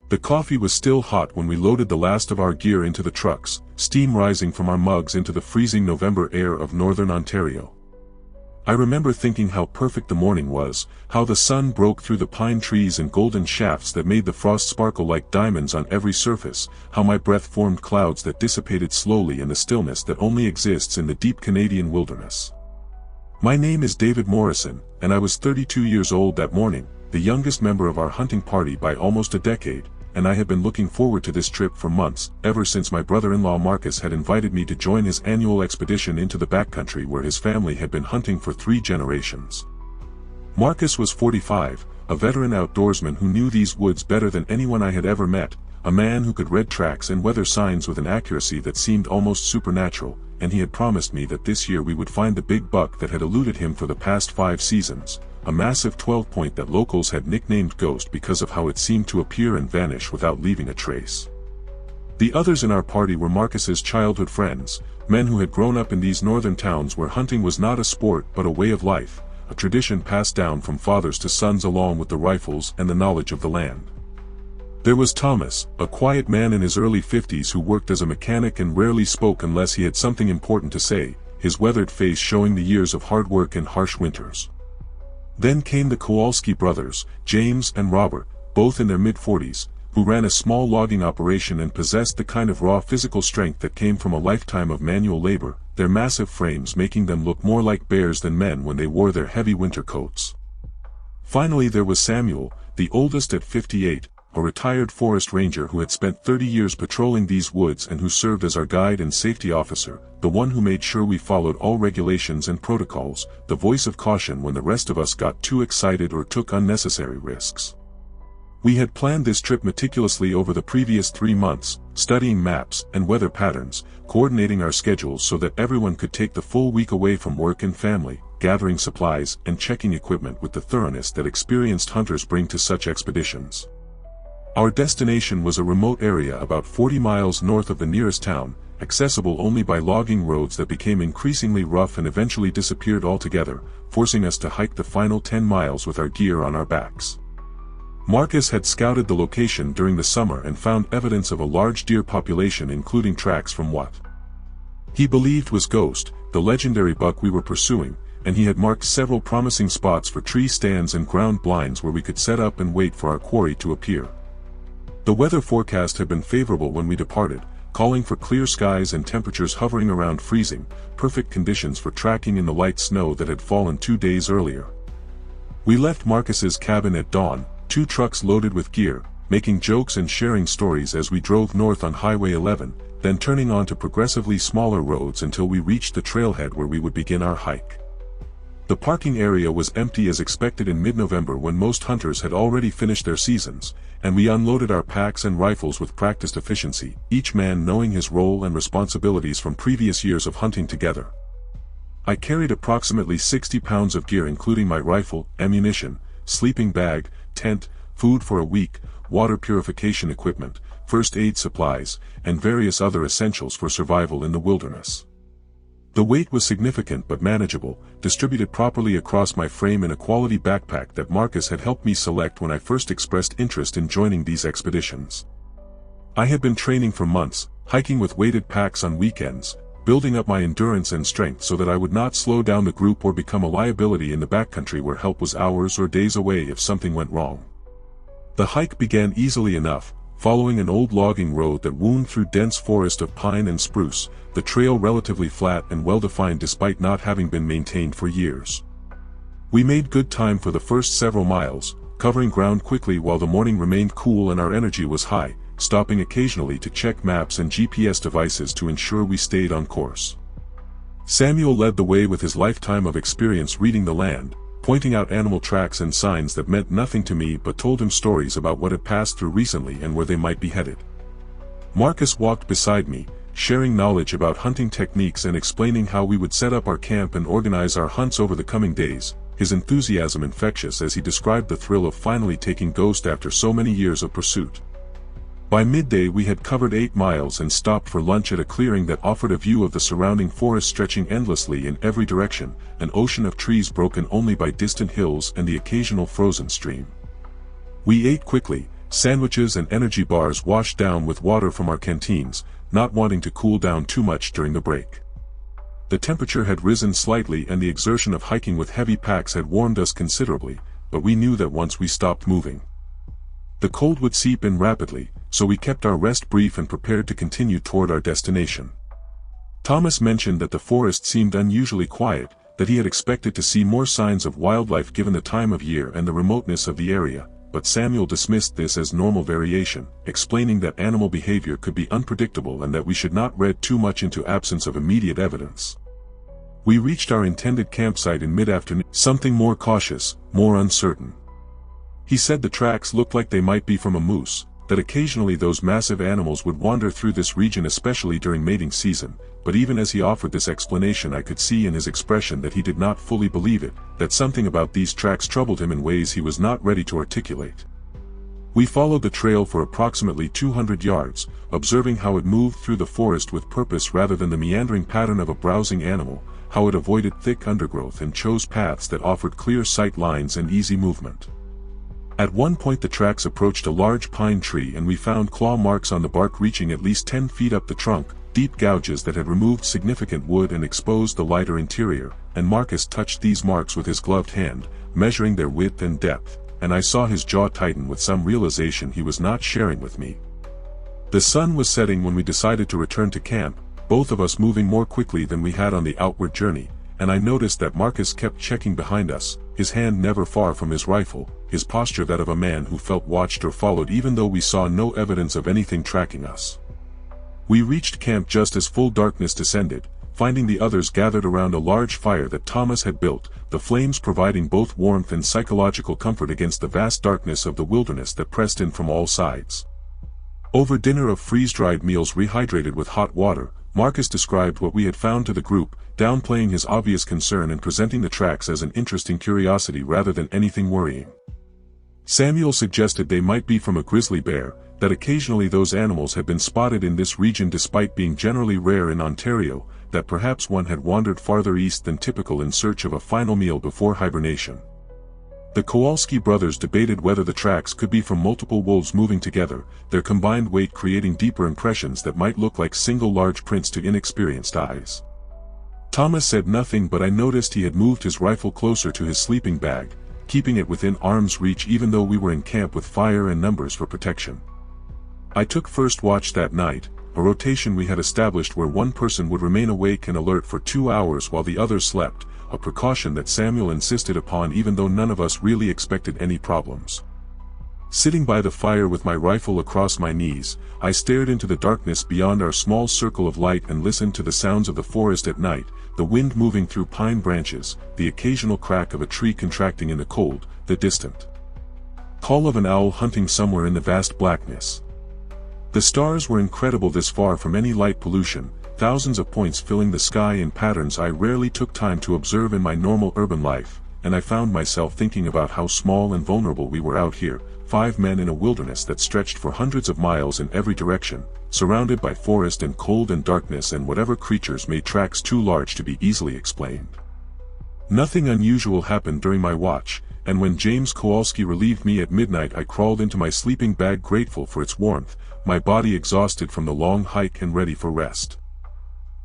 The coffee was still hot when we loaded the last of our gear into the trucks, steam rising from our mugs into the freezing November air of northern Ontario. I remember thinking how perfect the morning was, how the sun broke through the pine trees in golden shafts that made the frost sparkle like diamonds on every surface, how my breath formed clouds that dissipated slowly in the stillness that only exists in the deep Canadian wilderness. My name is David Morrison, and I was 32 years old that morning, the youngest member of our hunting party by almost a decade, and I had been looking forward to this trip for months, ever since my brother-in-law Marcus had invited me to join his annual expedition into the backcountry where his family had been hunting for 3 generations. Marcus was 45, a veteran outdoorsman who knew these woods better than anyone I had ever met, a man who could read tracks and weather signs with an accuracy that seemed almost supernatural, and he had promised me that this year we would find the big buck that had eluded him for the past 5 seasons. A massive 12-point that locals had nicknamed Ghost because of how it seemed to appear and vanish without leaving a trace. The others in our party were Marcus's childhood friends, men who had grown up in these northern towns where hunting was not a sport but a way of life, a tradition passed down from fathers to sons along with the rifles and the knowledge of the land. There was Thomas, a quiet man in his early 50s who worked as a mechanic and rarely spoke unless he had something important to say, his weathered face showing the years of hard work and harsh winters. Then came the Kowalski brothers, James and Robert, both in their mid-40s, who ran a small logging operation and possessed the kind of raw physical strength that came from a lifetime of manual labor, their massive frames making them look more like bears than men when they wore their heavy winter coats. Finally there was Samuel, the oldest at 58, a retired forest ranger who had spent 30 years patrolling these woods and who served as our guide and safety officer, the one who made sure we followed all regulations and protocols, the voice of caution when the rest of us got too excited or took unnecessary risks. We had planned this trip meticulously over the previous 3 months, studying maps and weather patterns, coordinating our schedules so that everyone could take the full week away from work and family, gathering supplies and checking equipment with the thoroughness that experienced hunters bring to such expeditions. Our destination was a remote area about 40 miles north of the nearest town, accessible only by logging roads that became increasingly rough and eventually disappeared altogether, forcing us to hike the final 10 miles with our gear on our backs. Marcus had scouted the location during the summer and found evidence of a large deer population including tracks from what he believed was Ghost, the legendary buck we were pursuing, and he had marked several promising spots for tree stands and ground blinds where we could set up and wait for our quarry to appear. The weather forecast had been favorable when we departed, calling for clear skies and temperatures hovering around freezing, perfect conditions for tracking in the light snow that had fallen 2 days earlier. We left Marcus's cabin at dawn, 2 trucks loaded with gear, making jokes and sharing stories as we drove north on Highway 11, then turning onto progressively smaller roads until we reached the trailhead where we would begin our hike. The parking area was empty as expected in mid-November when most hunters had already finished their seasons, and we unloaded our packs and rifles with practiced efficiency, each man knowing his role and responsibilities from previous years of hunting together. I carried approximately 60 pounds of gear including my rifle, ammunition, sleeping bag, tent, food for a week, water purification equipment, first aid supplies, and various other essentials for survival in the wilderness. The weight was significant but manageable, distributed properly across my frame in a quality backpack that Marcus had helped me select when I first expressed interest in joining these expeditions. I had been training for months, hiking with weighted packs on weekends, building up my endurance and strength so that I would not slow down the group or become a liability in the backcountry where help was hours or days away if something went wrong. The hike began easily enough, following an old logging road that wound through dense forest of pine and spruce, the trail relatively flat and well-defined despite not having been maintained for years. We made good time for the first several miles, covering ground quickly while the morning remained cool and our energy was high, stopping occasionally to check maps and GPS devices to ensure we stayed on course. Samuel led the way with his lifetime of experience reading the land, pointing out animal tracks and signs that meant nothing to me but told him stories about what had passed through recently and where they might be headed. Marcus walked beside me, sharing knowledge about hunting techniques and explaining how we would set up our camp and organize our hunts over the coming days, his enthusiasm infectious as he described the thrill of finally taking Ghost after so many years of pursuit. By midday we had covered 8 miles and stopped for lunch at a clearing that offered a view of the surrounding forest stretching endlessly in every direction, an ocean of trees broken only by distant hills and the occasional frozen stream. We ate quickly, sandwiches and energy bars washed down with water from our canteens, not wanting to cool down too much during the break. The temperature had risen slightly and the exertion of hiking with heavy packs had warmed us considerably, but we knew that once we stopped moving, the cold would seep in rapidly, so we kept our rest brief and prepared to continue toward our destination. Thomas mentioned that the forest seemed unusually quiet, that he had expected to see more signs of wildlife given the time of year and the remoteness of the area, but Samuel dismissed this as normal variation, explaining that animal behavior could be unpredictable and that we should not read too much into absence of immediate evidence. We reached our intended campsite in mid-afternoon, something more cautious, more uncertain. He said the tracks looked like they might be from a moose, that occasionally those massive animals would wander through this region especially during mating season, but even as he offered this explanation I could see in his expression that he did not fully believe it, that something about these tracks troubled him in ways he was not ready to articulate. We followed the trail for approximately 200 yards, observing how it moved through the forest with purpose rather than the meandering pattern of a browsing animal, how it avoided thick undergrowth and chose paths that offered clear sight lines and easy movement. At one point the tracks approached a large pine tree and we found claw marks on the bark reaching at least 10 feet up the trunk, deep gouges that had removed significant wood and exposed the lighter interior, and Marcus touched these marks with his gloved hand, measuring their width and depth, and I saw his jaw tighten with some realization he was not sharing with me. The sun was setting when we decided to return to camp, both of us moving more quickly than we had on the outward journey, and I noticed that Marcus kept checking behind us, his hand never far from his rifle, his posture that of a man who felt watched or followed even though we saw no evidence of anything tracking us. We reached camp just as full darkness descended, finding the others gathered around a large fire that Thomas had built, the flames providing both warmth and psychological comfort against the vast darkness of the wilderness that pressed in from all sides. Over dinner of freeze-dried meals rehydrated with hot water, Marcus described what we had found to the group, downplaying his obvious concern and presenting the tracks as an interesting curiosity rather than anything worrying. Samuel suggested they might be from a grizzly bear, that occasionally those animals had been spotted in this region despite being generally rare in Ontario, that perhaps one had wandered farther east than typical in search of a final meal before hibernation. The Kowalski brothers debated whether the tracks could be from multiple wolves moving together, their combined weight creating deeper impressions that might look like single large prints to inexperienced eyes. Thomas said nothing, but I noticed he had moved his rifle closer to his sleeping bag, keeping it within arm's reach even though we were in camp with fire and numbers for protection. I took first watch that night, a rotation we had established where one person would remain awake and alert for 2 hours while the others slept, a precaution that Samuel insisted upon even though none of us really expected any problems. Sitting by the fire with my rifle across my knees, I stared into the darkness beyond our small circle of light and listened to the sounds of the forest at night, the wind moving through pine branches, the occasional crack of a tree contracting in the cold, the distant call of an owl hunting somewhere in the vast blackness. The stars were incredible this far from any light pollution, thousands of points filling the sky in patterns I rarely took time to observe in my normal urban life, and I found myself thinking about how small and vulnerable we were out here, 5 men in a wilderness that stretched for hundreds of miles in every direction, surrounded by forest and cold and darkness and whatever creatures made tracks too large to be easily explained. Nothing unusual happened during my watch, and when James Kowalski relieved me at midnight I crawled into my sleeping bag grateful for its warmth, my body exhausted from the long hike and ready for rest.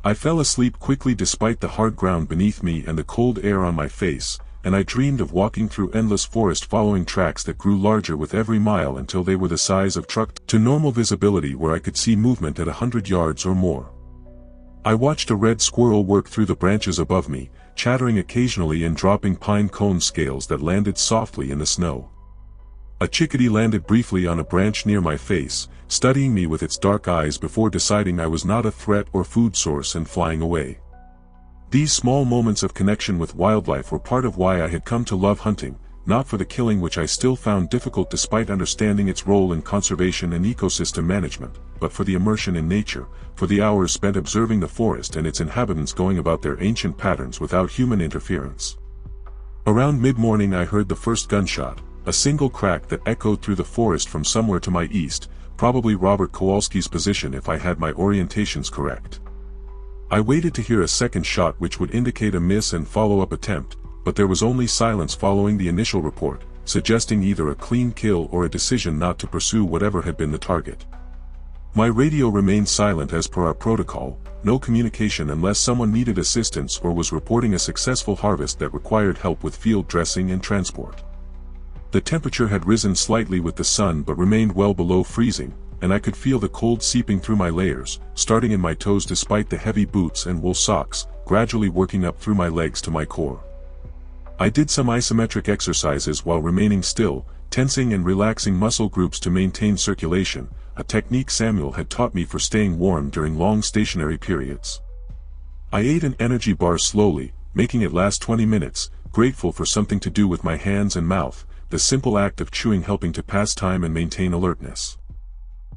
I fell asleep quickly despite the hard ground beneath me and the cold air on my face, and I dreamed of walking through endless forest following tracks that grew larger with every mile until they were the size of truck to normal visibility where I could see movement at 100 yards or more. I watched a red squirrel work through the branches above me, chattering occasionally and dropping pine cone scales that landed softly in the snow. A chickadee landed briefly on a branch near my face, studying me with its dark eyes before deciding I was not a threat or food source and flying away. These small moments of connection with wildlife were part of why I had come to love hunting, not for the killing which I still found difficult despite understanding its role in conservation and ecosystem management, but for the immersion in nature, for the hours spent observing the forest and its inhabitants going about their ancient patterns without human interference. Around mid-morning I heard the first gunshot, a single crack that echoed through the forest from somewhere to my east, probably Robert Kowalski's position if I had my orientations correct. I waited to hear a second shot which would indicate a miss and follow-up attempt, but there was only silence following the initial report, suggesting either a clean kill or a decision not to pursue whatever had been the target. My radio remained silent as per our protocol, no communication unless someone needed assistance or was reporting a successful harvest that required help with field dressing and transport. The temperature had risen slightly with the sun but remained well below freezing, and I could feel the cold seeping through my layers, starting in my toes despite the heavy boots and wool socks, gradually working up through my legs to my core. I did some isometric exercises while remaining still, tensing and relaxing muscle groups to maintain circulation, a technique Samuel had taught me for staying warm during long stationary periods. I ate an energy bar slowly, making it last 20 minutes, grateful for something to do with my hands and mouth, the simple act of chewing helping to pass time and maintain alertness.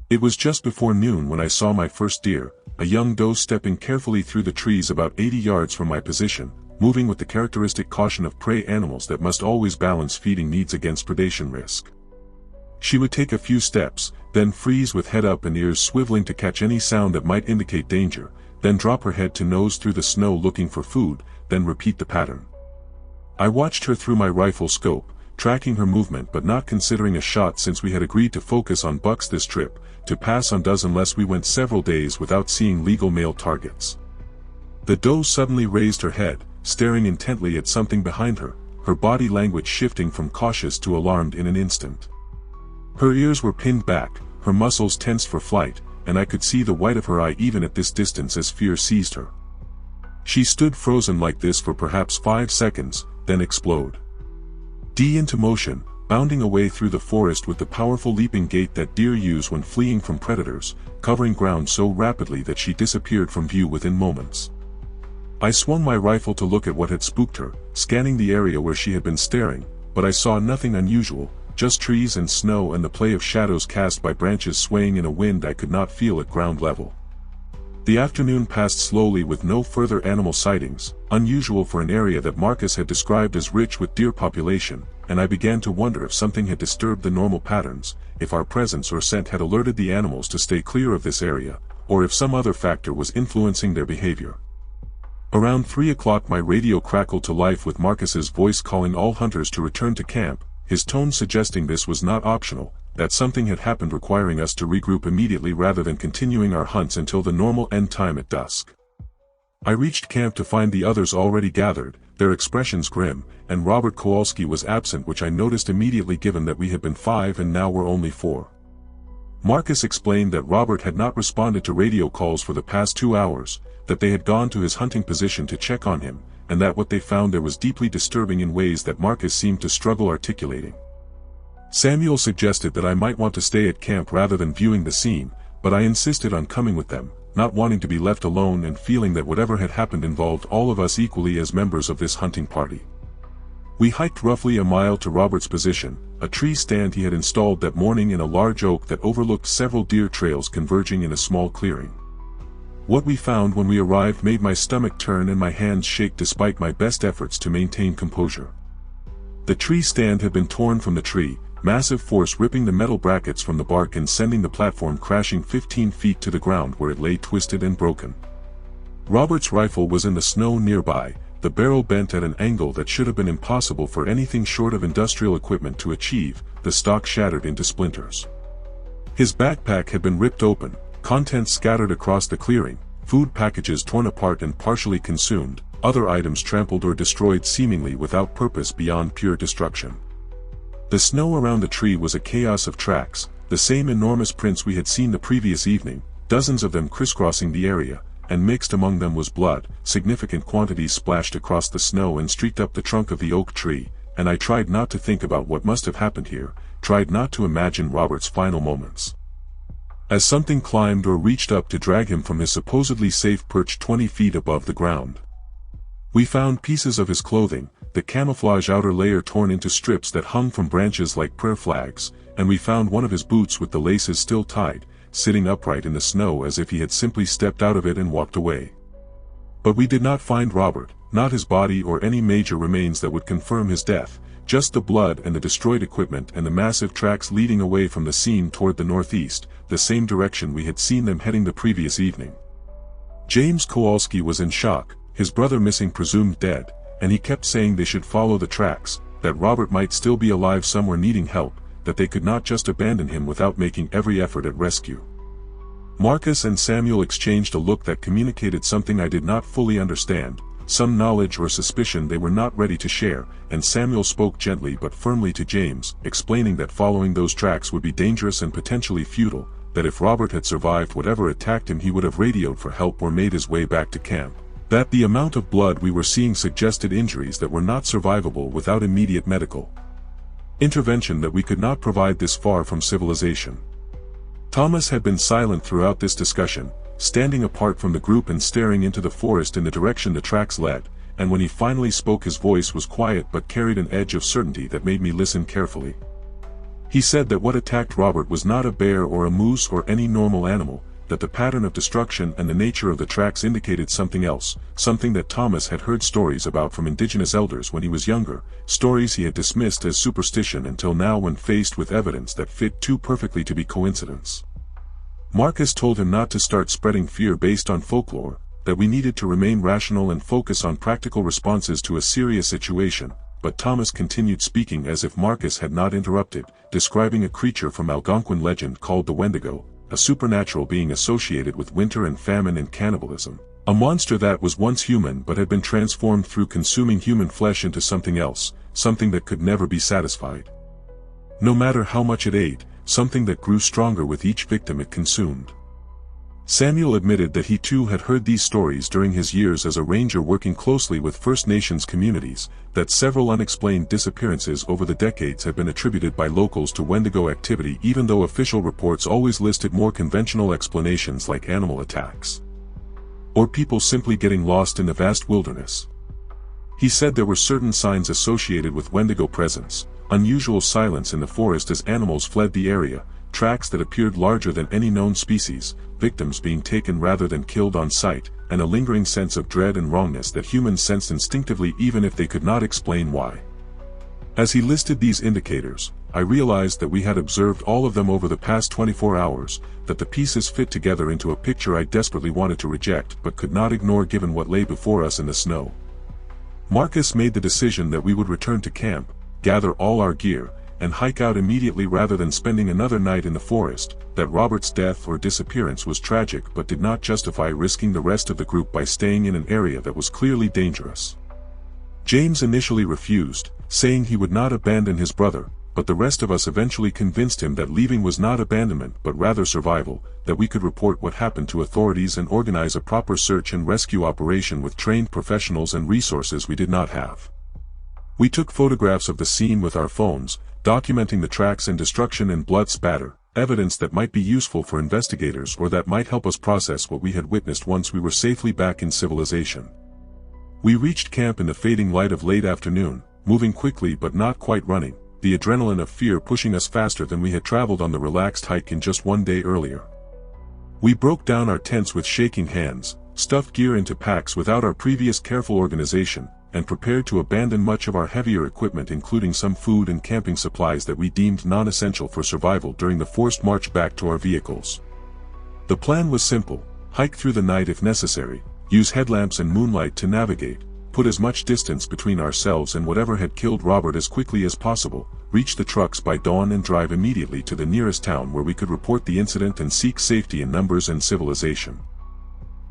It was just before noon when I saw my first deer, a young doe stepping carefully through the trees about 80 yards from my position, moving with the characteristic caution of prey animals that must always balance feeding needs against predation risk. She would take a few steps, then freeze with head up and ears swiveling to catch any sound that might indicate danger, then drop her head to nose through the snow looking for food, then repeat the pattern. I watched her through my rifle scope, tracking her movement but not considering a shot since we had agreed to focus on bucks this trip, to pass on does unless we went several days without seeing legal male targets. The doe suddenly raised her head, staring intently at something behind her, her body language shifting from cautious to alarmed in an instant. Her ears were pinned back, her muscles tensed for flight, and I could see the white of her eye even at this distance as fear seized her. She stood frozen like this for perhaps 5 seconds, then explode. Into motion, bounding away through the forest with the powerful leaping gait that deer use when fleeing from predators, covering ground so rapidly that she disappeared from view within moments. I swung my rifle to look at what had spooked her, scanning the area where she had been staring, but I saw nothing unusual, just trees and snow and the play of shadows cast by branches swaying in a wind I could not feel at ground level. The afternoon passed slowly with no further animal sightings, unusual for an area that Marcus had described as rich with deer population, and I began to wonder if something had disturbed the normal patterns, if our presence or scent had alerted the animals to stay clear of this area, or if some other factor was influencing their behavior. Around 3 o'clock my radio crackled to life with Marcus's voice calling all hunters to return to camp, his tone suggesting this was not optional, that something had happened requiring us to regroup immediately rather than continuing our hunts until the normal end time at dusk. I reached camp to find the others already gathered, their expressions grim, and Robert Kowalski was absent, which I noticed immediately given that we had been 5 and now were only 4. Marcus explained that Robert had not responded to radio calls for the past 2 hours, that they had gone to his hunting position to check on him, and that what they found there was deeply disturbing in ways that Marcus seemed to struggle articulating. Samuel suggested that I might want to stay at camp rather than viewing the scene, but I insisted on coming with them, not wanting to be left alone and feeling that whatever had happened involved all of us equally as members of this hunting party. We hiked roughly a mile to Robert's position, a tree stand he had installed that morning in a large oak that overlooked several deer trails converging in a small clearing. What we found when we arrived made my stomach turn and my hands shake despite my best efforts to maintain composure. The tree stand had been torn from the tree, massive force ripping the metal brackets from the bark and sending the platform crashing 15 feet to the ground where it lay twisted and broken. Robert's rifle was in the snow nearby, the barrel bent at an angle that should have been impossible for anything short of industrial equipment to achieve, the stock shattered into splinters. His backpack had been ripped open, contents scattered across the clearing, food packages torn apart and partially consumed, other items trampled or destroyed seemingly without purpose beyond pure destruction. The snow around the tree was a chaos of tracks, the same enormous prints we had seen the previous evening, dozens of them crisscrossing the area, and mixed among them was blood, significant quantities splashed across the snow and streaked up the trunk of the oak tree, and I tried not to think about what must have happened here, tried not to imagine Robert's final moments. As something climbed or reached up to drag him from his supposedly safe perch 20 feet above the ground. We found pieces of his clothing, the camouflage outer layer torn into strips that hung from branches like prayer flags, and we found one of his boots with the laces still tied, sitting upright in the snow as if he had simply stepped out of it and walked away. But we did not find Robert, not his body or any major remains that would confirm his death, just the blood and the destroyed equipment and the massive tracks leading away from the scene toward the northeast, the same direction we had seen them heading the previous evening. James Kowalski was in shock, his brother missing presumed dead, and he kept saying they should follow the tracks, that Robert might still be alive somewhere needing help, that they could not just abandon him without making every effort at rescue. Marcus and Samuel exchanged a look that communicated something I did not fully understand, some knowledge or suspicion they were not ready to share, and Samuel spoke gently but firmly to James, explaining that following those tracks would be dangerous and potentially futile, that if Robert had survived whatever attacked him he would have radioed for help or made his way back to camp. That the amount of blood we were seeing suggested injuries that were not survivable without immediate medical intervention, that we could not provide this far from civilization. Thomas had been silent throughout this discussion, standing apart from the group and staring into the forest in the direction the tracks led, and when he finally spoke his voice was quiet but carried an edge of certainty that made me listen carefully. He said that what attacked Robert was not a bear or a moose or any normal animal, that the pattern of destruction and the nature of the tracks indicated something else, something that Thomas had heard stories about from indigenous elders when he was younger, stories he had dismissed as superstition until now when faced with evidence that fit too perfectly to be coincidence. Marcus told him not to start spreading fear based on folklore, that we needed to remain rational and focus on practical responses to a serious situation, but Thomas continued speaking as if Marcus had not interrupted, describing a creature from Algonquin legend called the Wendigo, a supernatural being associated with winter and famine and cannibalism, a monster that was once human but had been transformed through consuming human flesh into something else, something that could never be satisfied. No matter how much it ate, something that grew stronger with each victim it consumed. Samuel admitted that he too had heard these stories during his years as a ranger working closely with First Nations communities, that several unexplained disappearances over the decades had been attributed by locals to Wendigo activity, even though official reports always listed more conventional explanations like animal attacks or people simply getting lost in the vast wilderness. He said there were certain signs associated with Wendigo presence: unusual silence in the forest as animals fled the area, tracks that appeared larger than any known species, victims being taken rather than killed on sight, and a lingering sense of dread and wrongness that humans sensed instinctively even if they could not explain why. As he listed these indicators, I realized that we had observed all of them over the past 24 hours, that the pieces fit together into a picture I desperately wanted to reject but could not ignore given what lay before us in the snow. Marcus made the decision that we would return to camp, gather all our gear, and hike out immediately rather than spending another night in the forest, that Robert's death or disappearance was tragic but did not justify risking the rest of the group by staying in an area that was clearly dangerous. James initially refused, saying he would not abandon his brother, but the rest of us eventually convinced him that leaving was not abandonment but rather survival, that we could report what happened to authorities and organize a proper search and rescue operation with trained professionals and resources we did not have. We took photographs of the scene with our phones, documenting the tracks and destruction and blood spatter, evidence that might be useful for investigators or that might help us process what we had witnessed once we were safely back in civilization. We reached camp in the fading light of late afternoon, moving quickly but not quite running, the adrenaline of fear pushing us faster than we had traveled on the relaxed hike in just one day earlier. We broke down our tents with shaking hands, stuffed gear into packs without our previous careful organization, and prepared to abandon much of our heavier equipment including some food and camping supplies that we deemed non-essential for survival during the forced march back to our vehicles. The plan was simple: hike through the night if necessary, use headlamps and moonlight to navigate, put as much distance between ourselves and whatever had killed Robert as quickly as possible, reach the trucks by dawn and drive immediately to the nearest town where we could report the incident and seek safety in numbers and civilization.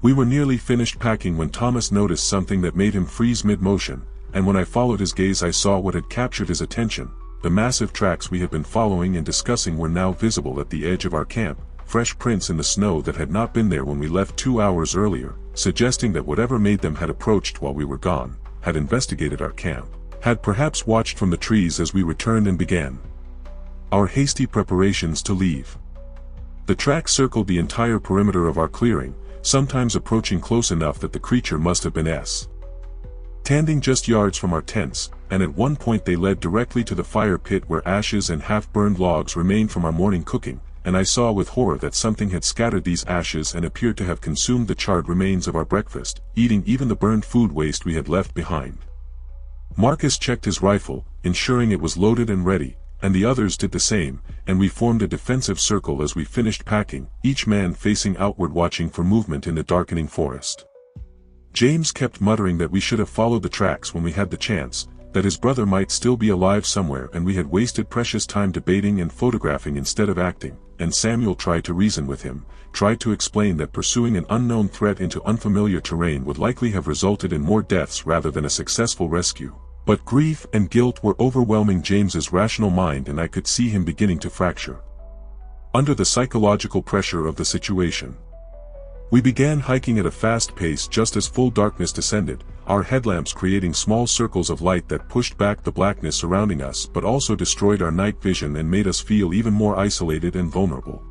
We were nearly finished packing when Thomas noticed something that made him freeze mid-motion, and when I followed his gaze I saw what had captured his attention. The massive tracks we had been following and discussing were now visible at the edge of our camp, fresh prints in the snow that had not been there when we left 2 hours earlier, suggesting that whatever made them had approached while we were gone, had investigated our camp, had perhaps watched from the trees as we returned and began our hasty preparations to leave. The tracks circled the entire perimeter of our clearing, sometimes approaching close enough that the creature must have been standing just yards from our tents, and at one point they led directly to the fire pit where ashes and half-burned logs remained from our morning cooking, and I saw with horror that something had scattered these ashes and appeared to have consumed the charred remains of our breakfast, eating even the burned food waste we had left behind. Marcus checked his rifle, ensuring it was loaded and ready, and the others did the same, and we formed a defensive circle as we finished packing, each man facing outward watching for movement in the darkening forest. James kept muttering that we should have followed the tracks when we had the chance, that his brother might still be alive somewhere and we had wasted precious time debating and photographing instead of acting, and Samuel tried to reason with him, tried to explain that pursuing an unknown threat into unfamiliar terrain would likely have resulted in more deaths rather than a successful rescue. But grief and guilt were overwhelming James's rational mind and I could see him beginning to fracture under the psychological pressure of the situation. We began hiking at a fast pace just as full darkness descended, our headlamps creating small circles of light that pushed back the blackness surrounding us but also destroyed our night vision and made us feel even more isolated and vulnerable.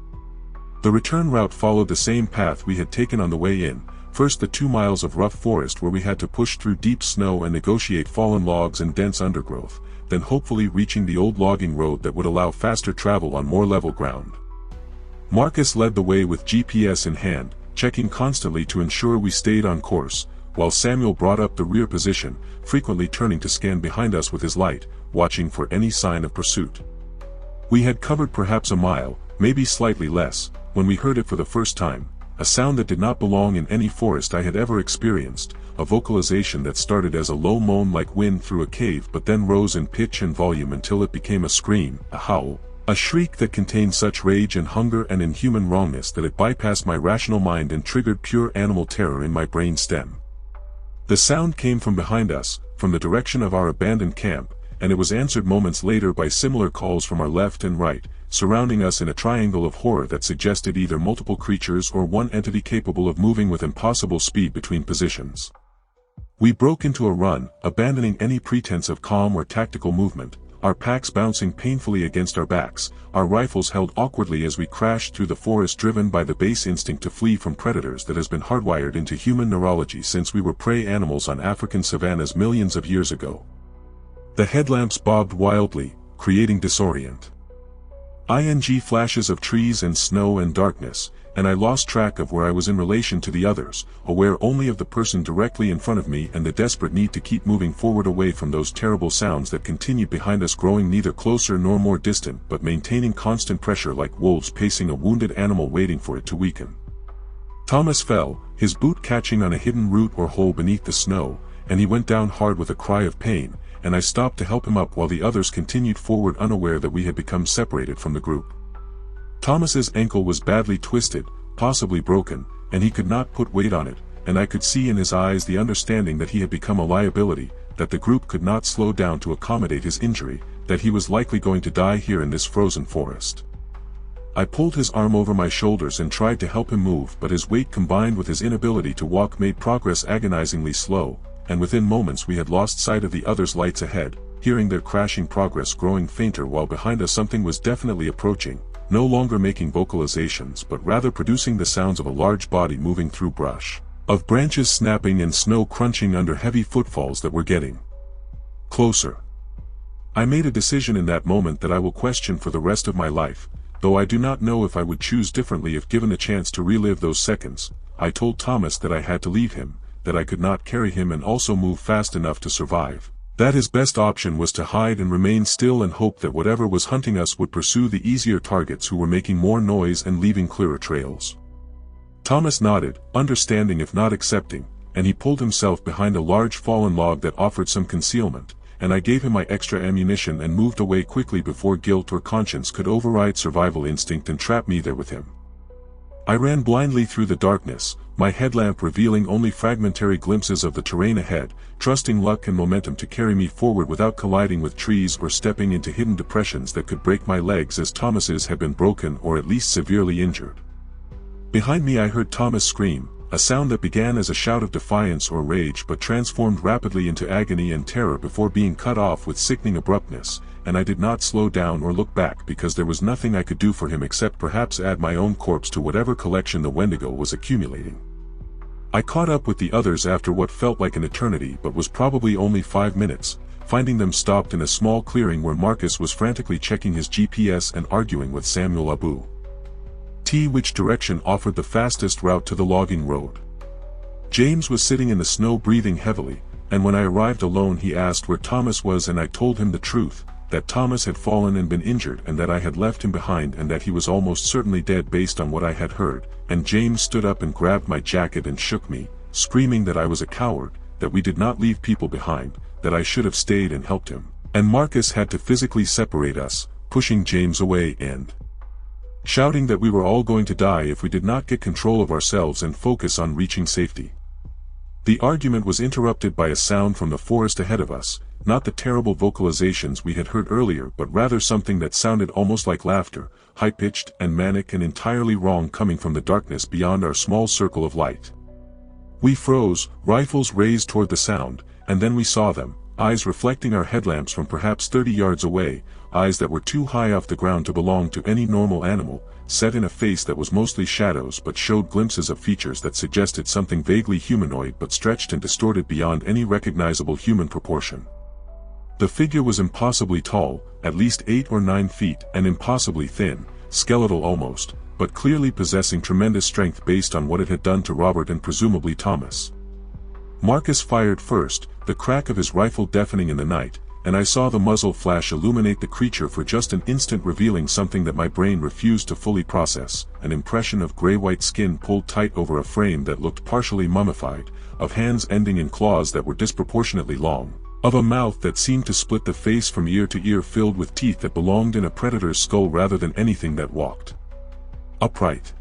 The return route followed the same path we had taken on the way in, first the 2 miles of rough forest where we had to push through deep snow and negotiate fallen logs and dense undergrowth, then hopefully reaching the old logging road that would allow faster travel on more level ground. Marcus led the way with GPS in hand, checking constantly to ensure we stayed on course, while Samuel brought up the rear position, frequently turning to scan behind us with his light, watching for any sign of pursuit. We had covered perhaps a mile, maybe slightly less, when we heard it for the first time, a sound that did not belong in any forest I had ever experienced, a vocalization that started as a low moan like wind through a cave but then rose in pitch and volume until it became a scream, a howl. A shriek that contained such rage and hunger and inhuman wrongness that it bypassed my rational mind and triggered pure animal terror in my brain stem. The sound came from behind us, from the direction of our abandoned camp, and it was answered moments later by similar calls from our left and right, surrounding us in a triangle of horror that suggested either multiple creatures or one entity capable of moving with impossible speed between positions. We broke into a run, abandoning any pretense of calm or tactical movement, our packs bouncing painfully against our backs, our rifles held awkwardly as we crashed through the forest driven by the base instinct to flee from predators that has been hardwired into human neurology since we were prey animals on African savannas millions of years ago. The headlamps bobbed wildly, creating disorient. Flashes of trees and snow and darkness, and I lost track of where I was in relation to the others, aware only of the person directly in front of me and the desperate need to keep moving forward away from those terrible sounds that continued behind us, growing neither closer nor more distant but maintaining constant pressure like wolves pacing a wounded animal waiting for it to weaken. Thomas fell, his boot catching on a hidden root or hole beneath the snow, and he went down hard with a cry of pain, and I stopped to help him up while the others continued forward unaware that we had become separated from the group. Thomas's ankle was badly twisted, possibly broken, and he could not put weight on it, and I could see in his eyes the understanding that he had become a liability, that the group could not slow down to accommodate his injury, that he was likely going to die here in this frozen forest. I pulled his arm over my shoulders and tried to help him move, but his weight combined with his inability to walk made progress agonizingly slow, and within moments we had lost sight of the others' lights ahead, hearing their crashing progress growing fainter while behind us something was definitely approaching, no longer making vocalizations but rather producing the sounds of a large body moving through brush, of branches snapping and snow crunching under heavy footfalls that were getting closer. I made a decision in that moment that I will question for the rest of my life, though I do not know if I would choose differently if given a chance to relive those seconds. I told Thomas that I had to leave him, that I could not carry him and also move fast enough to survive, that his best option was to hide and remain still and hope that whatever was hunting us would pursue the easier targets who were making more noise and leaving clearer trails. Thomas nodded, understanding if not accepting, and he pulled himself behind a large fallen log that offered some concealment, and I gave him my extra ammunition and moved away quickly before guilt or conscience could override survival instinct and trap me there with him. I ran blindly through the darkness, my headlamp revealing only fragmentary glimpses of the terrain ahead, trusting luck and momentum to carry me forward without colliding with trees or stepping into hidden depressions that could break my legs as Thomas's had been broken or at least severely injured. Behind me I heard Thomas scream, a sound that began as a shout of defiance or rage but transformed rapidly into agony and terror before being cut off with sickening abruptness, and I did not slow down or look back because there was nothing I could do for him except perhaps add my own corpse to whatever collection the Wendigo was accumulating. I caught up with the others after what felt like an eternity but was probably only 5 minutes, finding them stopped in a small clearing where Marcus was frantically checking his GPS and arguing with Samuel Abu. Which direction offered the fastest route to the logging road. James was sitting in the snow breathing heavily, and when I arrived alone he asked where Thomas was and I told him the truth, that Thomas had fallen and been injured and that I had left him behind and that he was almost certainly dead based on what I had heard, and James stood up and grabbed my jacket and shook me, screaming that I was a coward, that we did not leave people behind, that I should have stayed and helped him. And Marcus had to physically separate us, pushing James away and shouting that we were all going to die if we did not get control of ourselves and focus on reaching safety. The argument was interrupted by a sound from the forest ahead of us, not the terrible vocalizations we had heard earlier but rather something that sounded almost like laughter, high-pitched and manic and entirely wrong coming from the darkness beyond our small circle of light. We froze, rifles raised toward the sound, and then we saw them, eyes reflecting our headlamps from perhaps 30 yards away, eyes that were too high off the ground to belong to any normal animal, set in a face that was mostly shadows but showed glimpses of features that suggested something vaguely humanoid but stretched and distorted beyond any recognizable human proportion. The figure was impossibly tall, at least 8 or 9 feet, and impossibly thin, skeletal almost, but clearly possessing tremendous strength based on what it had done to Robert and presumably Thomas. Marcus fired first, the crack of his rifle deafening in the night, and I saw the muzzle flash illuminate the creature for just an instant, revealing something that my brain refused to fully process, an impression of gray-white skin pulled tight over a frame that looked partially mummified, of hands ending in claws that were disproportionately long, of a mouth that seemed to split the face from ear to ear, filled with teeth that belonged in a predator's skull rather than anything that walked upright.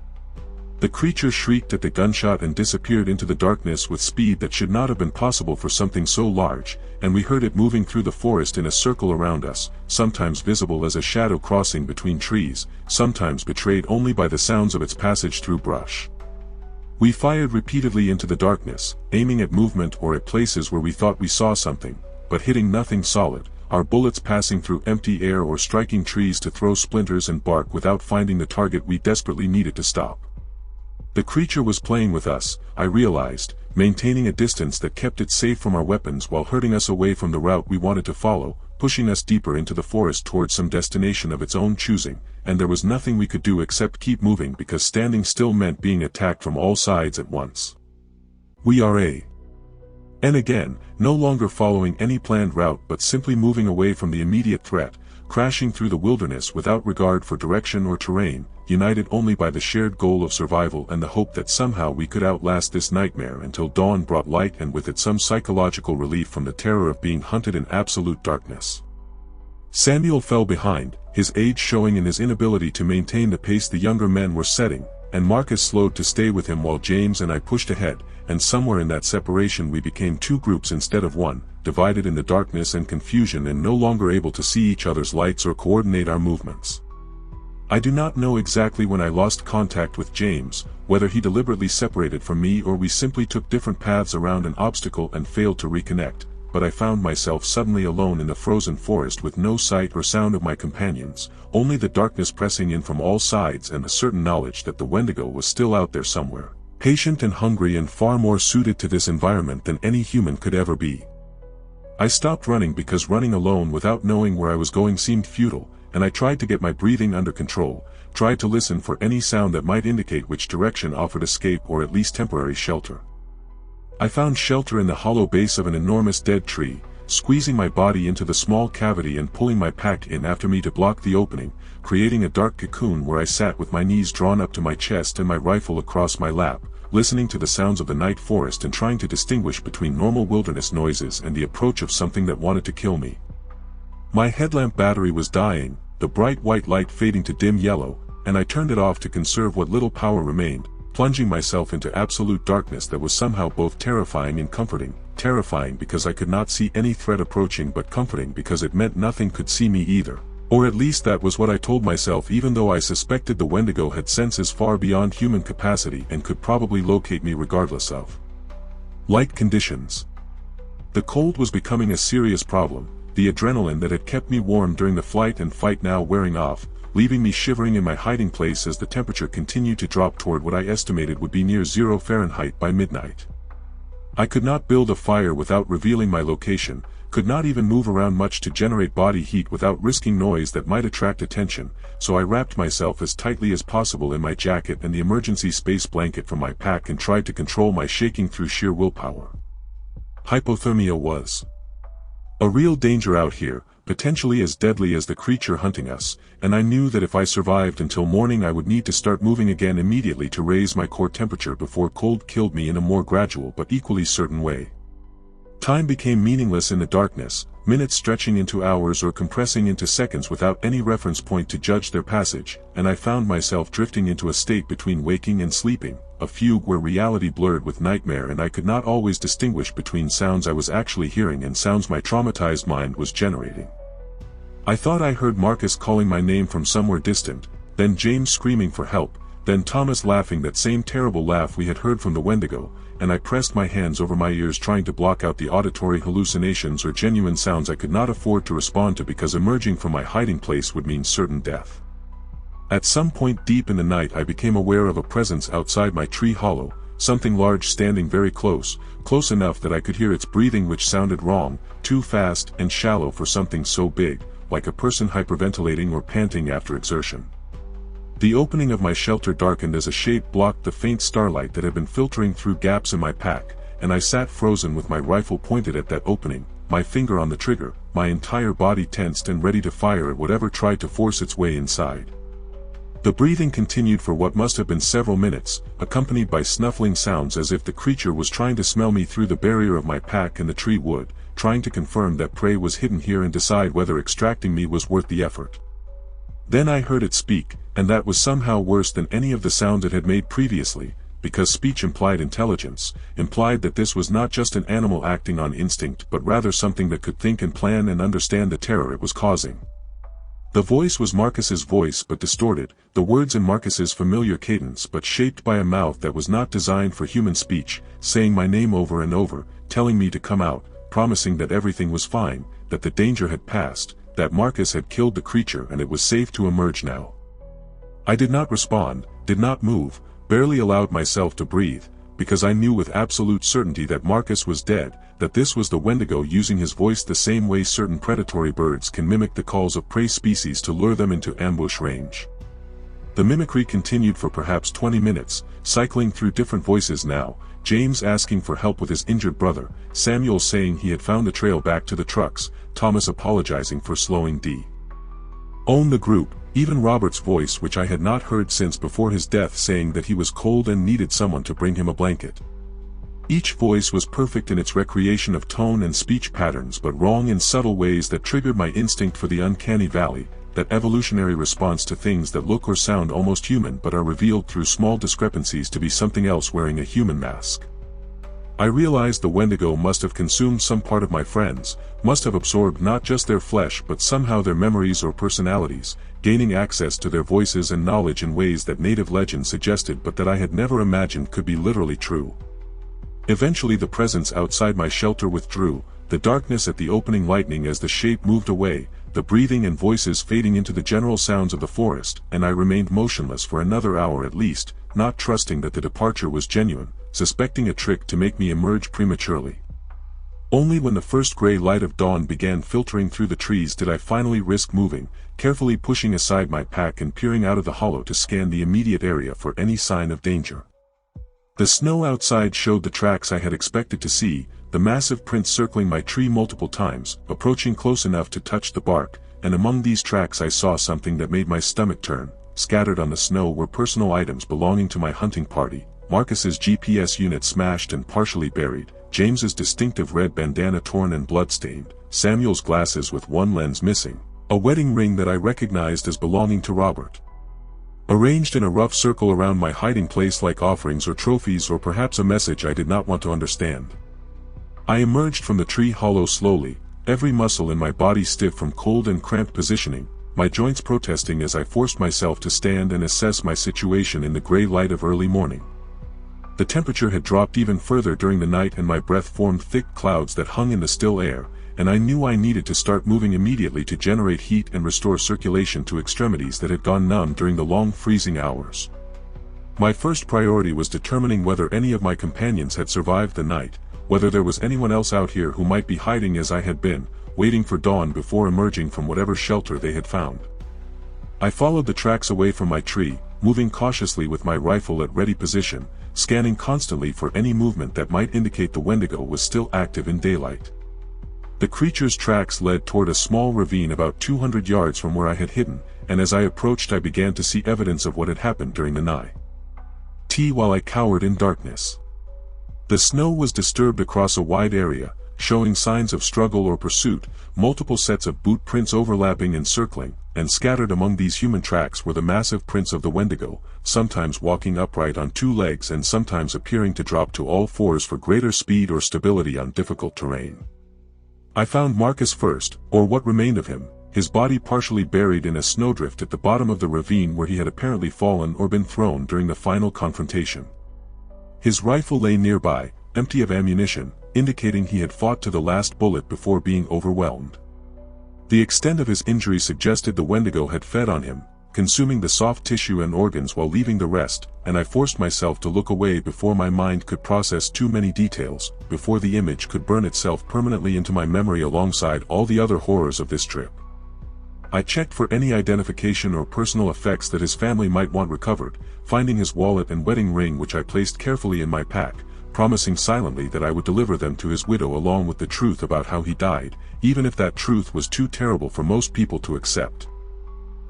The creature shrieked at the gunshot and disappeared into the darkness with speed that should not have been possible for something so large, and we heard it moving through the forest in a circle around us, sometimes visible as a shadow crossing between trees, sometimes betrayed only by the sounds of its passage through brush. We fired repeatedly into the darkness, aiming at movement or at places where we thought we saw something, but hitting nothing solid, our bullets passing through empty air or striking trees to throw splinters and bark without finding the target we desperately needed to stop. The creature was playing with us, I realized, maintaining a distance that kept it safe from our weapons while herding us away from the route we wanted to follow, pushing us deeper into the forest towards some destination of its own choosing, and there was nothing we could do except keep moving because standing still meant being attacked from all sides at once. We are and again, no longer following any planned route but simply moving away from the immediate threat, crashing through the wilderness without regard for direction or terrain, united only by the shared goal of survival and the hope that somehow we could outlast this nightmare until dawn brought light and with it some psychological relief from the terror of being hunted in absolute darkness. Samuel fell behind, his age showing in his inability to maintain the pace the younger men were setting, and Marcus slowed to stay with him while James and I pushed ahead, and somewhere in that separation we became 2 groups instead of 1, divided in the darkness and confusion and no longer able to see each other's lights or coordinate our movements. I do not know exactly when I lost contact with James, whether he deliberately separated from me or we simply took different paths around an obstacle and failed to reconnect, but I found myself suddenly alone in the frozen forest with no sight or sound of my companions, only the darkness pressing in from all sides and the certain knowledge that the Wendigo was still out there somewhere, patient and hungry and far more suited to this environment than any human could ever be. I stopped running because running alone without knowing where I was going seemed futile, and I tried to get my breathing under control, tried to listen for any sound that might indicate which direction offered escape or at least temporary shelter. I found shelter in the hollow base of an enormous dead tree, squeezing my body into the small cavity and pulling my pack in after me to block the opening, creating a dark cocoon where I sat with my knees drawn up to my chest and my rifle across my lap, listening to the sounds of the night forest and trying to distinguish between normal wilderness noises and the approach of something that wanted to kill me. My headlamp battery was dying, the bright white light fading to dim yellow, and I turned it off to conserve what little power remained, plunging myself into absolute darkness that was somehow both terrifying and comforting, terrifying because I could not see any threat approaching but comforting because it meant nothing could see me either. Or at least that was what I told myself, even though I suspected the Wendigo had senses far beyond human capacity and could probably locate me regardless of light conditions. The cold was becoming a serious problem, the adrenaline that had kept me warm during the flight and fight now wearing off, leaving me shivering in my hiding place as the temperature continued to drop toward what I estimated would be near 0 Fahrenheit by midnight. I could not build a fire without revealing my location, could not even move around much to generate body heat without risking noise that might attract attention, so I wrapped myself as tightly as possible in my jacket and the emergency space blanket from my pack and tried to control my shaking through sheer willpower. Hypothermia was a real danger out here, potentially as deadly as the creature hunting us, and I knew that if I survived until morning I would need to start moving again immediately to raise my core temperature before cold killed me in a more gradual but equally certain way. Time became meaningless in the darkness, minutes stretching into hours or compressing into seconds without any reference point to judge their passage, and I found myself drifting into a state between waking and sleeping, a fugue where reality blurred with nightmare, and I could not always distinguish between sounds I was actually hearing and sounds my traumatized mind was generating. I thought I heard Marcus calling my name from somewhere distant, then James screaming for help, then Thomas laughing that same terrible laugh we had heard from the Wendigo, and I pressed my hands over my ears trying to block out the auditory hallucinations or genuine sounds I could not afford to respond to, because emerging from my hiding place would mean certain death. At some point deep in the night I became aware of a presence outside my tree hollow, something large standing very close enough that I could hear its breathing, which sounded wrong, too fast and shallow for something so big, like a person hyperventilating or panting after exertion. The opening of my shelter darkened as a shape blocked the faint starlight that had been filtering through gaps in my pack, and I sat frozen with my rifle pointed at that opening, my finger on the trigger, my entire body tensed and ready to fire at whatever tried to force its way inside. The breathing continued for what must have been several minutes, accompanied by snuffling sounds as if the creature was trying to smell me through the barrier of my pack and the tree wood, trying to confirm that prey was hidden here and decide whether extracting me was worth the effort. Then I heard it speak, and that was somehow worse than any of the sound it had made previously, because speech implied intelligence, implied that this was not just an animal acting on instinct but rather something that could think and plan and understand the terror it was causing. The voice was Marcus's voice but distorted, the words in Marcus's familiar cadence but shaped by a mouth that was not designed for human speech, saying my name over and over, telling me to come out, promising that everything was fine, that the danger had passed, that Marcus had killed the creature and it was safe to emerge now. I did not respond, did not move, barely allowed myself to breathe, because I knew with absolute certainty that Marcus was dead, that this was the Wendigo using his voice the same way certain predatory birds can mimic the calls of prey species to lure them into ambush range. The mimicry continued for perhaps 20 minutes, cycling through different voices now, James asking for help with his injured brother, Samuel saying he had found the trail back to the trucks, Thomas apologizing for slowing down the group, even Robert's voice, which I had not heard since before his death, saying that he was cold and needed someone to bring him a blanket. Each voice was perfect in its recreation of tone and speech patterns, but wrong in subtle ways that triggered my instinct for the uncanny valley, that evolutionary response to things that look or sound almost human but are revealed through small discrepancies to be something else wearing a human mask. I realized the Wendigo must have consumed some part of my friends, must have absorbed not just their flesh but somehow their memories or personalities, gaining access to their voices and knowledge in ways that native legend suggested but that I had never imagined could be literally true. Eventually the presence outside my shelter withdrew, the darkness at the opening lightening as the shape moved away, the breathing and voices fading into the general sounds of the forest, and I remained motionless for another hour at least, not trusting that the departure was genuine, suspecting a trick to make me emerge prematurely. Only when the first gray light of dawn began filtering through the trees did I finally risk moving, carefully pushing aside my pack and peering out of the hollow to scan the immediate area for any sign of danger. The snow outside showed the tracks I had expected to see, the massive prints circling my tree multiple times, approaching close enough to touch the bark, and among these tracks I saw something that made my stomach turn. Scattered on the snow were personal items belonging to my hunting party, Marcus's GPS unit smashed and partially buried, James's distinctive red bandana torn and bloodstained, Samuel's glasses with one lens missing, a wedding ring that I recognized as belonging to Robert. Arranged in a rough circle around my hiding place like offerings or trophies, or perhaps a message I did not want to understand. I emerged from the tree hollow slowly, every muscle in my body stiff from cold and cramped positioning, my joints protesting as I forced myself to stand and assess my situation in the gray light of early morning. The temperature had dropped even further during the night and my breath formed thick clouds that hung in the still air, and I knew I needed to start moving immediately to generate heat and restore circulation to extremities that had gone numb during the long freezing hours. My first priority was determining whether any of my companions had survived the night, whether there was anyone else out here who might be hiding as I had been, waiting for dawn before emerging from whatever shelter they had found. I followed the tracks away from my tree, moving cautiously with my rifle at ready position, scanning constantly for any movement that might indicate the Wendigo was still active in daylight. The creature's tracks led toward a small ravine about 200 yards from where I had hidden, and as I approached I began to see evidence of what had happened during the night. While I cowered in darkness. The snow was disturbed across a wide area, showing signs of struggle or pursuit, multiple sets of boot prints overlapping and circling, and scattered among these human tracks were the massive prints of the Wendigo, sometimes walking upright on two legs and sometimes appearing to drop to all fours for greater speed or stability on difficult terrain. I found Marcus first, or what remained of him, his body partially buried in a snowdrift at the bottom of the ravine where he had apparently fallen or been thrown during the final confrontation. His rifle lay nearby, empty of ammunition, indicating he had fought to the last bullet before being overwhelmed. The extent of his injury suggested the Wendigo had fed on him, consuming the soft tissue and organs while leaving the rest, and I forced myself to look away before my mind could process too many details, before the image could burn itself permanently into my memory alongside all the other horrors of this trip. I checked for any identification or personal effects that his family might want recovered, finding his wallet and wedding ring which I placed carefully in my pack, promising silently that I would deliver them to his widow along with the truth about how he died, even if that truth was too terrible for most people to accept.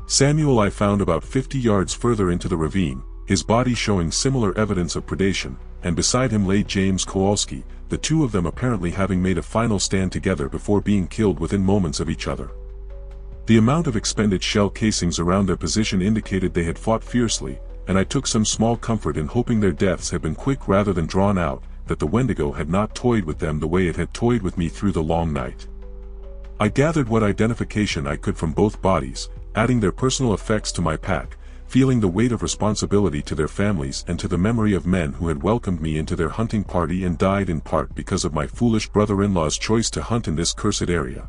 Samuel I found about 50 yards further into the ravine, his body showing similar evidence of predation, and beside him lay James Kowalski, the two of them apparently having made a final stand together before being killed within moments of each other. The amount of expended shell casings around their position indicated they had fought fiercely, and I took some small comfort in hoping their deaths had been quick rather than drawn out, that the Wendigo had not toyed with them the way it had toyed with me through the long night. I gathered what identification I could from both bodies, adding their personal effects to my pack, feeling the weight of responsibility to their families and to the memory of men who had welcomed me into their hunting party and died in part because of my foolish brother-in-law's choice to hunt in this cursed area.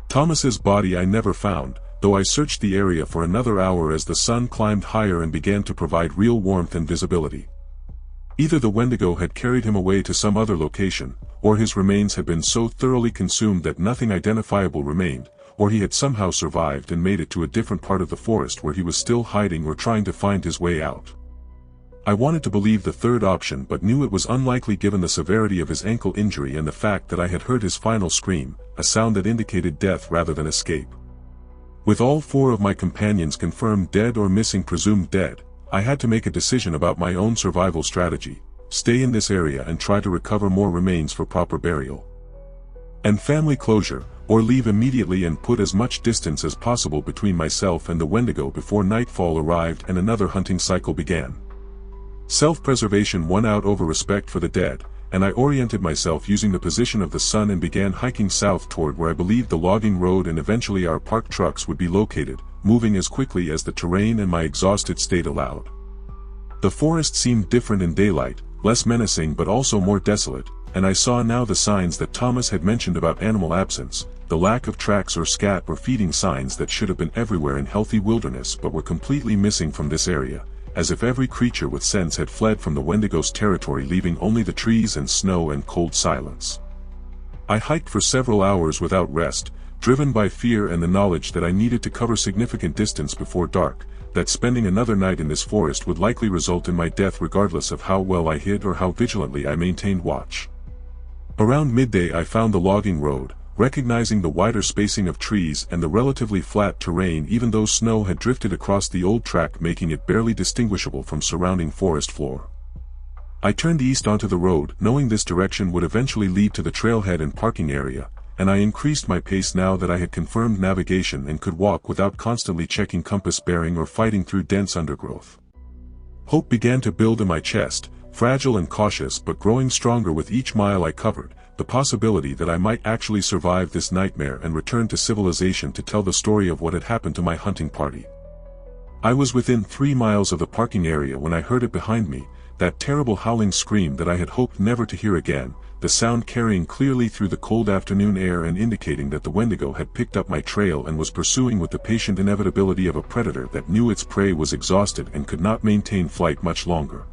Thomas's body I never found, though I searched the area for another hour as the sun climbed higher and began to provide real warmth and visibility. Either the Wendigo had carried him away to some other location, or his remains had been so thoroughly consumed that nothing identifiable remained, or he had somehow survived and made it to a different part of the forest where he was still hiding or trying to find his way out. I wanted to believe the third option but knew it was unlikely given the severity of his ankle injury and the fact that I had heard his final scream, a sound that indicated death rather than escape. With all four of my companions confirmed dead or missing presumed dead, I had to make a decision about my own survival strategy: stay in this area and try to recover more remains for proper burial and family closure, or leave immediately and put as much distance as possible between myself and the Wendigo before nightfall arrived and another hunting cycle began. Self-preservation won out over respect for the dead, and I oriented myself using the position of the sun and began hiking south toward where I believed the logging road and eventually our parked trucks would be located, moving as quickly as the terrain and my exhausted state allowed. The forest seemed different in daylight, less menacing but also more desolate, and I saw now the signs that Thomas had mentioned about animal absence, the lack of tracks or scat or feeding signs that should have been everywhere in healthy wilderness but were completely missing from this area, as if every creature with sense had fled from the Wendigo's territory, leaving only the trees and snow and cold silence. I hiked for several hours without rest, driven by fear and the knowledge that I needed to cover significant distance before dark, that spending another night in this forest would likely result in my death regardless of how well I hid or how vigilantly I maintained watch. Around midday I found the logging road, recognizing the wider spacing of trees and the relatively flat terrain even though snow had drifted across the old track making it barely distinguishable from surrounding forest floor. I turned east onto the road, knowing this direction would eventually lead to the trailhead and parking area, and I increased my pace now that I had confirmed navigation and could walk without constantly checking compass bearing or fighting through dense undergrowth. Hope began to build in my chest, fragile and cautious but growing stronger with each mile I covered, the possibility that I might actually survive this nightmare and return to civilization to tell the story of what had happened to my hunting party. I was within 3 miles of the parking area when I heard it behind me, that terrible howling scream that I had hoped never to hear again, the sound carrying clearly through the cold afternoon air and indicating that the Wendigo had picked up my trail and was pursuing with the patient inevitability of a predator that knew its prey was exhausted and could not maintain flight much longer.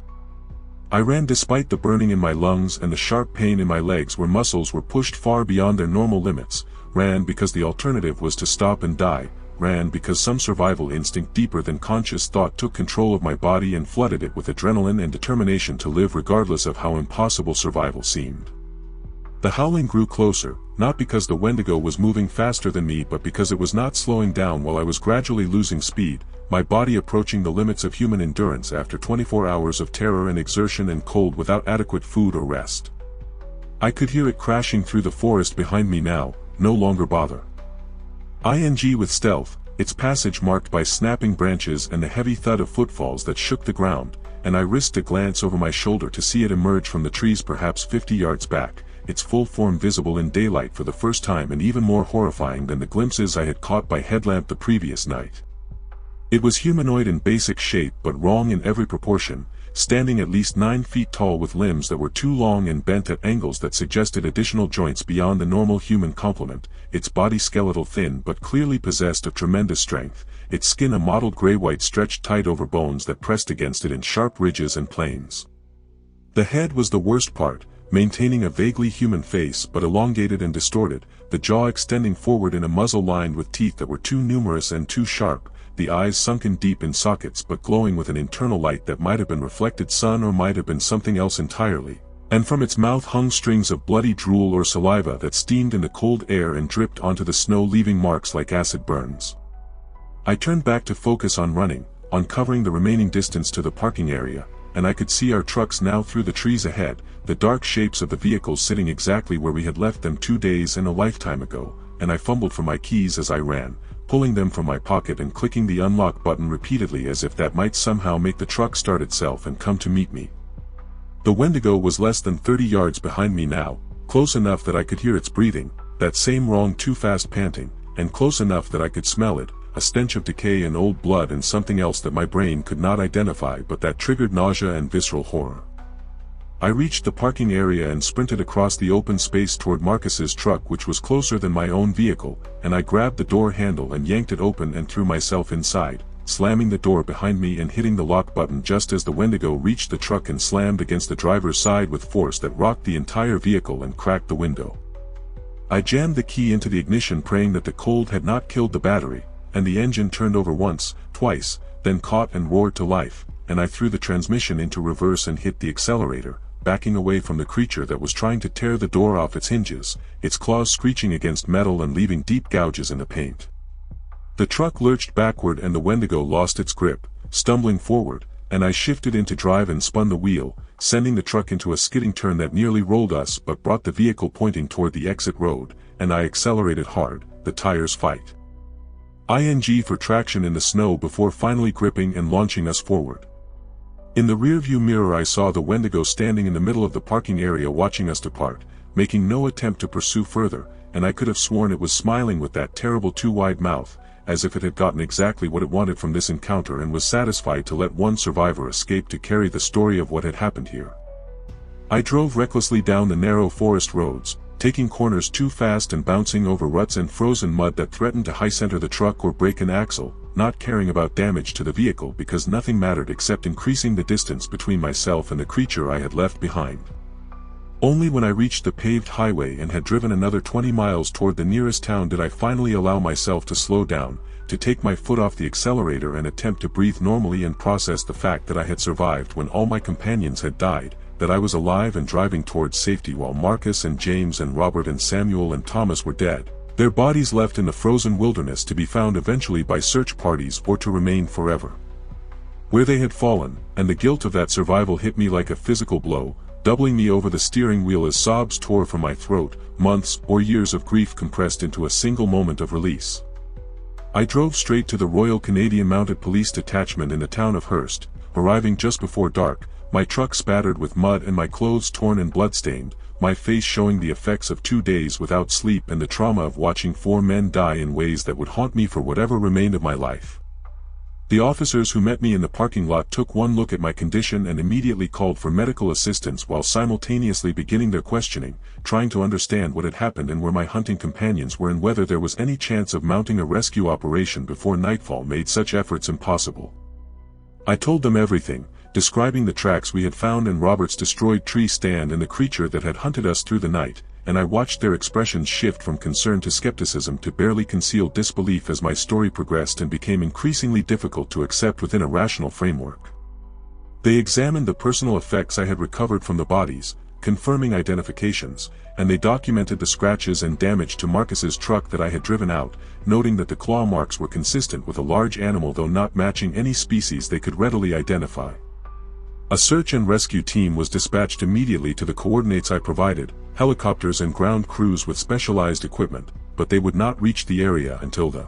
I ran despite the burning in my lungs and the sharp pain in my legs where muscles were pushed far beyond their normal limits, ran because the alternative was to stop and die, ran because some survival instinct deeper than conscious thought took control of my body and flooded it with adrenaline and determination to live regardless of how impossible survival seemed. The howling grew closer, not because the Wendigo was moving faster than me but because it was not slowing down while I was gradually losing speed, my body approaching the limits of human endurance after 24 hours of terror and exertion and cold without adequate food or rest. I could hear it crashing through the forest behind me now, no longer bother. With stealth, its passage marked by snapping branches and the heavy thud of footfalls that shook the ground, and I risked a glance over my shoulder to see it emerge from the trees perhaps 50 yards back, its full form visible in daylight for the first time and even more horrifying than the glimpses I had caught by headlamp the previous night. It was humanoid in basic shape but wrong in every proportion, standing at least 9 feet tall with limbs that were too long and bent at angles that suggested additional joints beyond the normal human complement, its body skeletal thin but clearly possessed of tremendous strength, its skin a mottled gray-white stretched tight over bones that pressed against it in sharp ridges and planes. The head was the worst part, maintaining a vaguely human face but elongated and distorted, the jaw extending forward in a muzzle lined with teeth that were too numerous and too sharp, the eyes sunken deep in sockets but glowing with an internal light that might have been reflected sun or might have been something else entirely, and from its mouth hung strings of bloody drool or saliva that steamed in the cold air and dripped onto the snow leaving marks like acid burns. I turned back to focus on running, on covering the remaining distance to the parking area, and I could see our trucks now through the trees ahead, the dark shapes of the vehicles sitting exactly where we had left them 2 days and a lifetime ago, and I fumbled for my keys as I ran, pulling them from my pocket and clicking the unlock button repeatedly as if that might somehow make the truck start itself and come to meet me. The Wendigo was less than 30 yards behind me now, close enough that I could hear its breathing, that same wrong too fast panting, and close enough that I could smell it, a stench of decay and old blood and something else that my brain could not identify but that triggered nausea and visceral horror. I reached the parking area and sprinted across the open space toward Marcus's truck which was closer than my own vehicle, and I grabbed the door handle and yanked it open and threw myself inside, slamming the door behind me and hitting the lock button just as the Wendigo reached the truck and slammed against the driver's side with force that rocked the entire vehicle and cracked the window. I jammed the key into the ignition praying that the cold had not killed the battery, and the engine turned over once, twice, then caught and roared to life, and I threw the transmission into reverse and hit the accelerator, backing away from the creature that was trying to tear the door off its hinges, its claws screeching against metal and leaving deep gouges in the paint. The truck lurched backward and the Wendigo lost its grip, stumbling forward, and I shifted into drive and spun the wheel, sending the truck into a skidding turn that nearly rolled us but brought the vehicle pointing toward the exit road, and I accelerated hard, the tires fight. For traction in the snow before finally gripping and launching us forward. In the rearview mirror I saw the Wendigo standing in the middle of the parking area watching us depart, making no attempt to pursue further, and I could have sworn it was smiling with that terrible too wide mouth, as if it had gotten exactly what it wanted from this encounter and was satisfied to let one survivor escape to carry the story of what had happened here. I drove recklessly down the narrow forest roads, taking corners too fast and bouncing over ruts and frozen mud that threatened to high-center the truck or break an axle, not caring about damage to the vehicle because nothing mattered except increasing the distance between myself and the creature I had left behind. Only when I reached the paved highway and had driven another 20 miles toward the nearest town did I finally allow myself to slow down, to take my foot off the accelerator and attempt to breathe normally and process the fact that I had survived when all my companions had died, that I was alive and driving towards safety while Marcus and James and Robert and Samuel and Thomas were dead, their bodies left in the frozen wilderness to be found eventually by search parties or to remain forever where they had fallen, and the guilt of that survival hit me like a physical blow, doubling me over the steering wheel as sobs tore from my throat, months or years of grief compressed into a single moment of release. I drove straight to the Royal Canadian Mounted Police Detachment in the town of Hearst, arriving just before dark, my truck spattered with mud and my clothes torn and bloodstained, my face showing the effects of 2 days without sleep and the trauma of watching 4 men die in ways that would haunt me for whatever remained of my life. The officers who met me in the parking lot took one look at my condition and immediately called for medical assistance while simultaneously beginning their questioning, trying to understand what had happened and where my hunting companions were and whether there was any chance of mounting a rescue operation before nightfall made such efforts impossible. I told them everything, describing the tracks we had found and Robert's destroyed tree stand and the creature that had hunted us through the night, and I watched their expressions shift from concern to skepticism to barely concealed disbelief as my story progressed and became increasingly difficult to accept within a rational framework. They examined the personal effects I had recovered from the bodies, confirming identifications, and they documented the scratches and damage to Marcus's truck that I had driven out, noting that the claw marks were consistent with a large animal though not matching any species they could readily identify. A search and rescue team was dispatched immediately to the coordinates I provided, helicopters and ground crews with specialized equipment, but they would not reach the area until the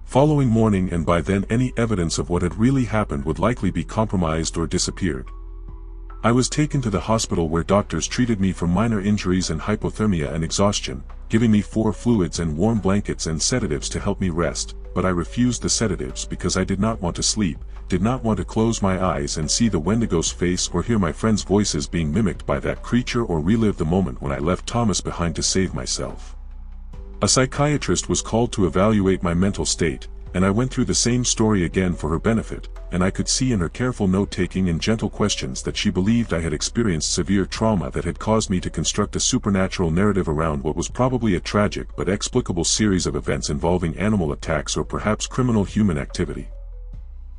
following morning, and by then any evidence of what had really happened would likely be compromised or disappeared. I was taken to the hospital where doctors treated me for minor injuries and hypothermia and exhaustion, giving me 4 fluids and warm blankets and sedatives to help me rest, but I refused the sedatives because I did not want to sleep, did not want to close my eyes and see the Wendigo's face or hear my friends' voices being mimicked by that creature or relive the moment when I left Thomas behind to save myself. A psychiatrist was called to evaluate my mental state, and I went through the same story again for her benefit, and I could see in her careful note-taking and gentle questions that she believed I had experienced severe trauma that had caused me to construct a supernatural narrative around what was probably a tragic but explicable series of events involving animal attacks or perhaps criminal human activity.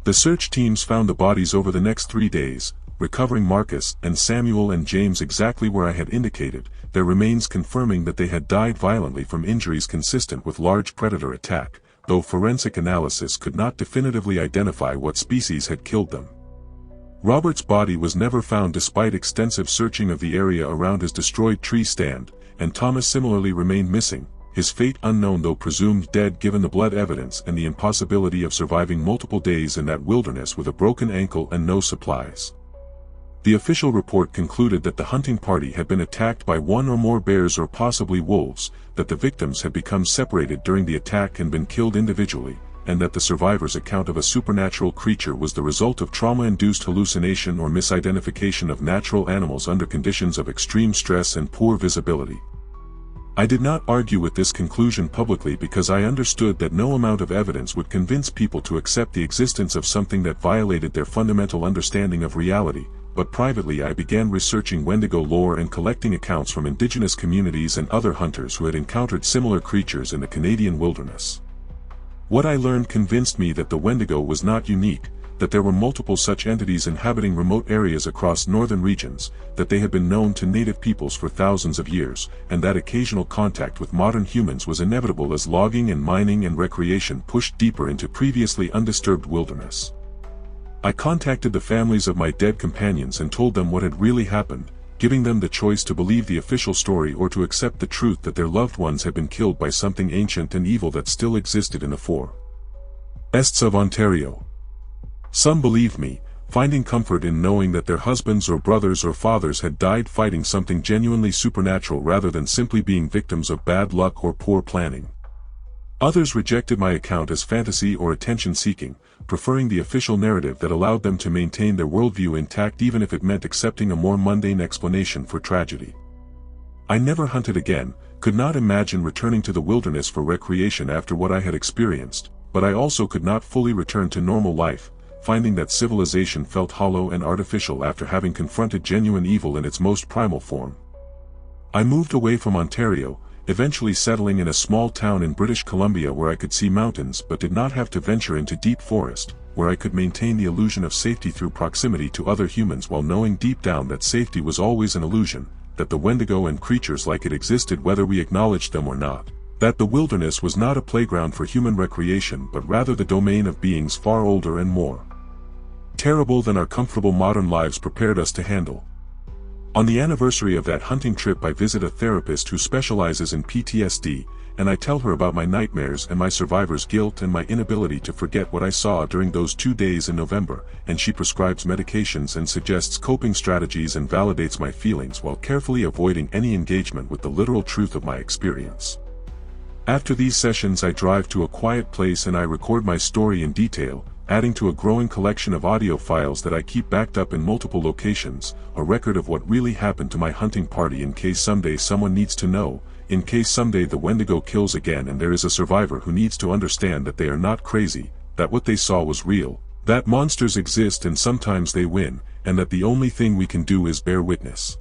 The search teams found the bodies over the next 3 days, recovering Marcus and Samuel and James exactly where I had indicated, their remains confirming that they had died violently from injuries consistent with large predator attack, though forensic analysis could not definitively identify what species had killed them. Robert's body was never found despite extensive searching of the area around his destroyed tree stand, and Thomas similarly remained missing, his fate unknown though presumed dead given the blood evidence and the impossibility of surviving multiple days in that wilderness with a broken ankle and no supplies. The official report concluded that the hunting party had been attacked by 1 or more bears or possibly wolves, that the victims had become separated during the attack and been killed individually, and that the survivors' account of a supernatural creature was the result of trauma-induced hallucination or misidentification of natural animals under conditions of extreme stress and poor visibility. I did not argue with this conclusion publicly because I understood that no amount of evidence would convince people to accept the existence of something that violated their fundamental understanding of reality, but privately I began researching Wendigo lore and collecting accounts from indigenous communities and other hunters who had encountered similar creatures in the Canadian wilderness. What I learned convinced me that the Wendigo was not unique, that there were multiple such entities inhabiting remote areas across northern regions, that they had been known to native peoples for thousands of years, and that occasional contact with modern humans was inevitable as logging and mining and recreation pushed deeper into previously undisturbed wilderness. I contacted the families of my dead companions and told them what had really happened, giving them the choice to believe the official story or to accept the truth that their loved ones had been killed by something ancient and evil that still existed in the forests of Ontario. Some believed me, finding comfort in knowing that their husbands or brothers or fathers had died fighting something genuinely supernatural rather than simply being victims of bad luck or poor planning. Others rejected my account as fantasy or attention-seeking, preferring the official narrative that allowed them to maintain their worldview intact even if it meant accepting a more mundane explanation for tragedy. I never hunted again, could not imagine returning to the wilderness for recreation after what I had experienced, but I also could not fully return to normal life, finding that civilization felt hollow and artificial after having confronted genuine evil in its most primal form. I moved away from Ontario, eventually settling in a small town in British Columbia where I could see mountains but did not have to venture into deep forest, where I could maintain the illusion of safety through proximity to other humans while knowing deep down that safety was always an illusion, that the Wendigo and creatures like it existed whether we acknowledged them or not, that the wilderness was not a playground for human recreation but rather the domain of beings far older and more terrible than our comfortable modern lives prepared us to handle. On the anniversary of that hunting trip I visit a therapist who specializes in PTSD, and I tell her about my nightmares and my survivor's guilt and my inability to forget what I saw during those 2 days in November, and she prescribes medications and suggests coping strategies and validates my feelings while carefully avoiding any engagement with the literal truth of my experience. After these sessions I drive to a quiet place and I record my story in detail, adding to a growing collection of audio files that I keep backed up in multiple locations, a record of what really happened to my hunting party in case someday someone needs to know, in case someday the Wendigo kills again and there is a survivor who needs to understand that they are not crazy, that what they saw was real, that monsters exist and sometimes they win, and that the only thing we can do is bear witness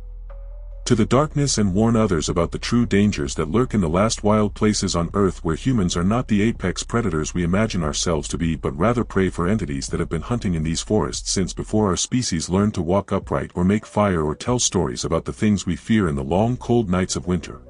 to the darkness and warn others about the true dangers that lurk in the last wild places on Earth where humans are not the apex predators we imagine ourselves to be but rather prey for entities that have been hunting in these forests since before our species learned to walk upright or make fire or tell stories about the things we fear in the long cold nights of winter.